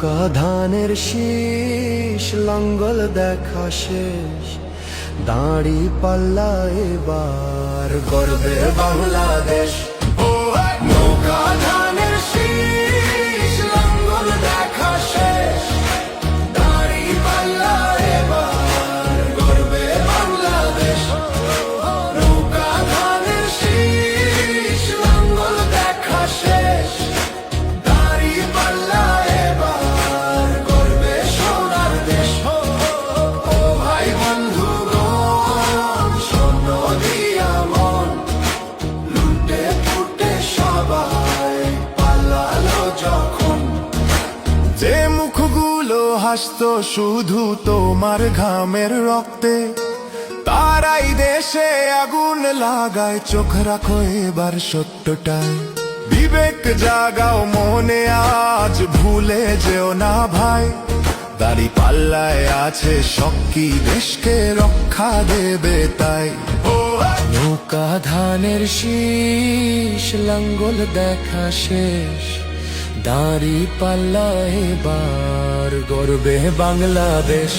নৌকা ধানের শীষ লাঙ্গল দেখা শেষ, দাঁড়ি পাল্লা এবার গর্বে বাংলাদেশ। নৌকা ধানের শীষ লাঙ্গল দেখা শেষ, দাঁড়ি পাল্লা এবার গর্বে বাংলাদেশ। নৌকা ধানের শীষ লাঙ্গল দেখা শেষ, দাঁড়ি পাল্লা এবার গর্বে সোনার দেশ। ও ভাই বন্ধুগণ, শোনো দিয়া মন, লুটে পুটে সবাই পালালো যখন। যে মুখগুলো হাসতো শুধু তোমার ঘামের রক্তে, তারাই দেশে আগুন লাগায়। চোখ রাখো এবার সত্যটায়, বিবেক জাগাও মনে, আজ ভুলে যেও না ভাই। দাড়ি পাল্লায় আছে শক্তি, দেশকে রক্ষা দেবে তাই। নৌকা ধানের শীষ লাঙ্গল দেখা শেষ, দাড়ি পাল্লা এবার গর্বে বাংলাদেশ।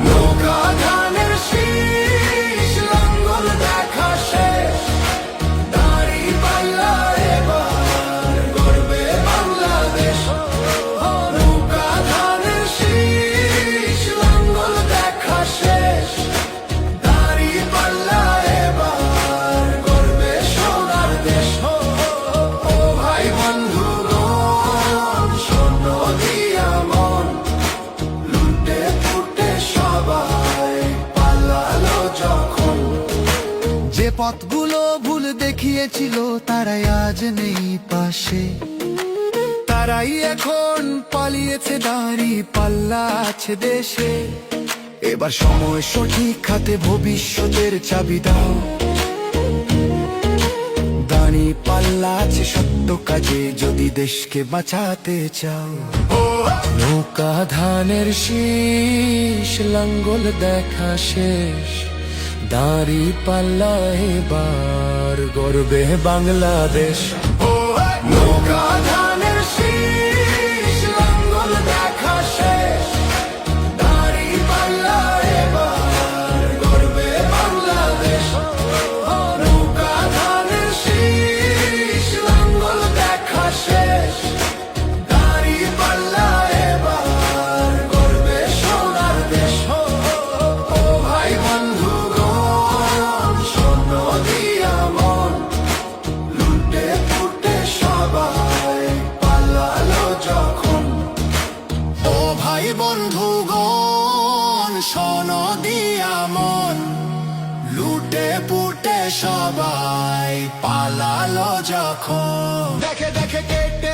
নৌকা ধানের শীষ লাঙ্গল দেখা শেষ, দাড়ি পাল্লা এবার গর্বে বাংলাদেশ। নৌকা ধানের শীষ লাঙ্গল দেখা শেষ, দাড়ি পাল্লা এবার গর্বে সোনার দেশ। ও ভাই বন্ধুগণ, শোনো দিয়া মন, লুটে পুটে সবাই পালালো যখন। যে পথগুলো ভুল দেখিয়েছিল তারাই আজ নেই পাশে, তারাই এখন পালিয়েছে, দাঁড়ি পাল্লা আছে দেশে। এবার সময় সঠিক হাতে, ভবিষ্যতের চাবি দাও। দাঁড়ি পাল্লা আছে সত্য কাজে, যদি দেশকে বাঁচাতে চাও। নৌকা ধানের শীষ লাঙ্গল দেখা শেষ, দাঁড়ি পাল্লা এবার গর্বে বাংলাদেশ। নৌকা ধানের শীষ লাঙ্গল দেখা শেষ, দাঁড়ি পাল্লা এবার গর্বে বাংলাদেশ। নৌকা ধানের শীষ লাঙ্গল দেখা শেষ, দাঁড়ি পাল্লা এবার গর্বে সোনার দেশ। ও ভাই বন্ধুগণ, শোনো দিয়া মন, লুটে পুটে সবাই পালালো যখন। ও ভাই বন্ধুগণ, শোনো দিয়া মন, লুটে পুটে সবাই পালালো যখন। দেখে দেখে কেটে